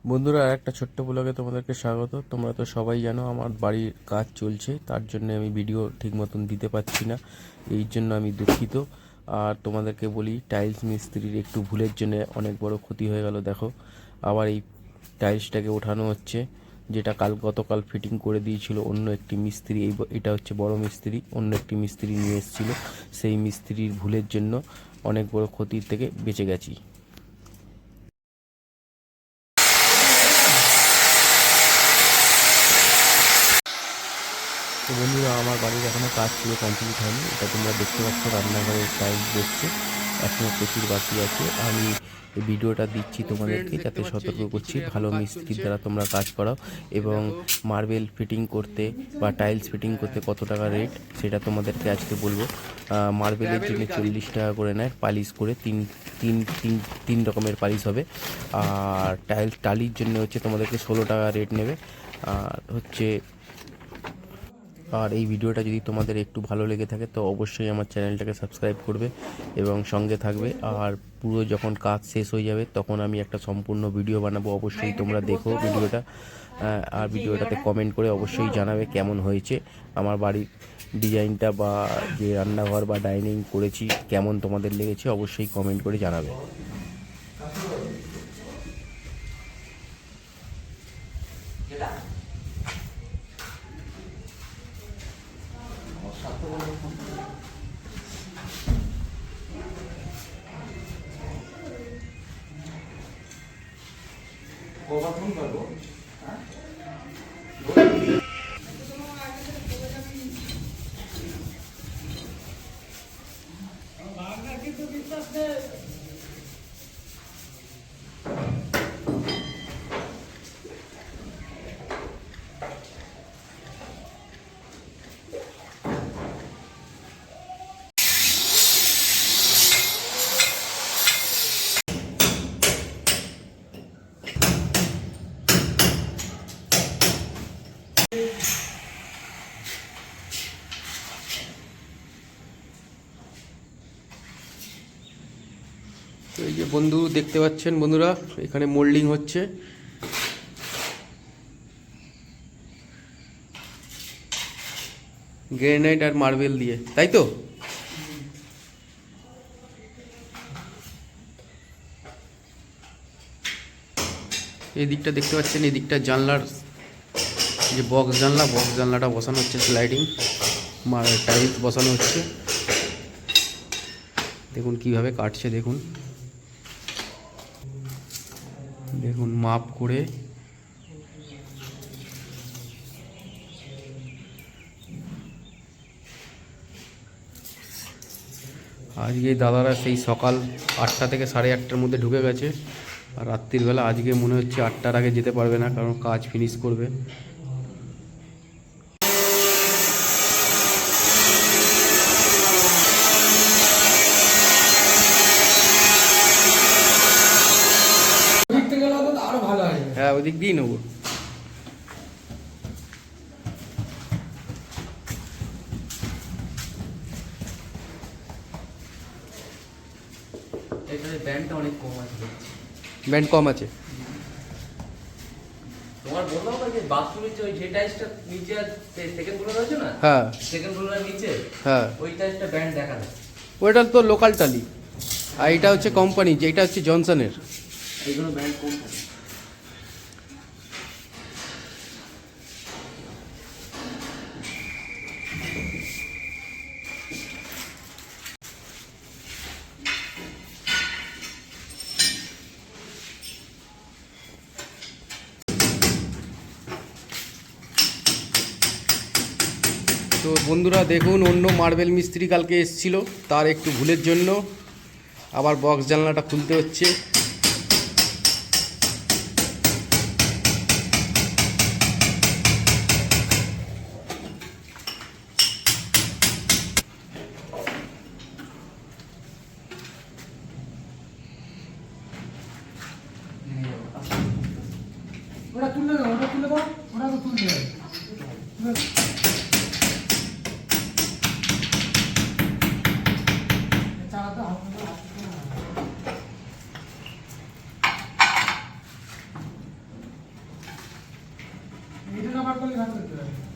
বন্ধুরা, একটা ছোট্ট ব্লগে তোমাদেরকে স্বাগত। তোমরা তো সবাই জানো আমার বাড়ির কাজ চলছে, তার জন্য আমি ভিডিও ঠিক মতন দিতে পারছি না, এই জন্য আমি দুঃখিত। আর তোমাদেরকে বলি, টাইলস মিস্ত্রির একটু ভুলের জন্য অনেক বড় ক্ষতি হয়ে গেল। দেখো, আবার এই টাইলসটাকে ওঠানো হচ্ছে, যেটা গতকাল ফিটিং করে দিয়েছিল অন্য একটি মিস্ত্রি। এটা হচ্ছে বড় মিস্ত্রি, অন্য একটি মিস্ত্রি নিয়ে এসেছিল। সেই মিস্ত্রির ভুলের জন্য অনেক বড় ক্ষতির থেকে বেঁচে গেছি। তো বন্ধুরা, আমার বাড়ির এখনও কাজ পুরো কমপ্লিট হয়নি। এটা তোমরা দেখতে পাচ্ছ, রান্নাঘরের টাইলস বসছে, এখনও প্রচুর বাকি আছে। আমি এই ভিডিওটা দিচ্ছি তোমাদেরকে, যাতে সতর্ক করছি, ভালো মিস্ত্রির দ্বারা তোমরা কাজ করাও। এবং মার্বেল ফিটিং করতে বা টাইলস ফিটিং করতে কত টাকা রেট, সেটা তোমাদেরকে আজকে বলবো। মার্বেলের জন্য 40 টাকা করে নেয় পালিশ করে, তিন তিন তিন তিন রকমের পালিশ হবে। আর টালির জন্য হচ্ছে তোমাদেরকে 16 টাকা রেট নেবে। আর এই ভিডিওটা যদি তোমাদের একটু ভালো লেগে থাকে তো অবশ্যই আমার চ্যানেলটাকে সাবস্ক্রাইব করবে এবং সঙ্গে থাকবে। আর পুরো যখন কাজ শেষ হয়ে যাবে তখন আমি একটা সম্পূর্ণ ভিডিও বানাবো, অবশ্যই তোমরা দেখো ভিডিওটা। আর ভিডিওটাতে কমেন্ট করে অবশ্যই জানাবে কেমন হয়েছে আমার বাড়ির ডিজাইনটা, বা যে রান্নাঘর বা ডাইনিং করেছি কেমন তোমাদের লেগেছে, অবশ্যই কমেন্ট করে জানাবে। তো এই যে বন্ধু দেখতে পাচ্ছেন, বন্ধুরা এখানে মোল্ডিং হচ্ছে। গ্রেনাইট আর মার্বেল দিয়ে, তাই তো? এই দিকটা দেখতে পাচ্ছেন, এই দিকটা জানলার যে বক্স জানলাটা বসানো হচ্ছে, স্লাইডিং টাইলস বসানো হচ্ছে। দেখুন কিভাবে কাটছে, দেখুন দেখুন মাপ করে। আজকে দাদারা সেই সকাল 8টা থেকে 8:30টার মধ্যে ঢুকে গেছে। আর রাত্রির বেলা আজকে মনে হচ্ছে 8টার আগে যেতে পারবে না, কারণ কাজ ফিনিশ করবে। হ্যাঁ, ওই দিক দিয়েই নেবো। ব্যান্ডটা অনেক কম আছে। ব্যান্ড কম আছে। তোমার বললাম না যে বাথরুমের যে টাইলসটা নিচে সেকেন্ড ফ্লোর আছে না, হ্যাঁ সেকেন্ড ফ্লোরের নিচে, হ্যাঁ, ওই টাইলসটা ব্যান্ড দেখা যায়। ওইটা তো লোকাল টালি, আর এটা হচ্ছে কোম্পানি, যেটা হচ্ছে জনসনের। এইগুলো ব্যান্ড কম থাকে। তো বন্ধুরা দেখুন, অন্য মার্বেল মিস্ত্রি কালকে এসেছিল, তার একটু ভুলের জন্য আবার বক্স জানলাটা খুলতে হচ্ছে। ওটা তুলে দাও, ওটা তুলে দাও, ওটা তো তুলতে হবে। চালাতে হবে। বার করলে ভাগ করতে হবে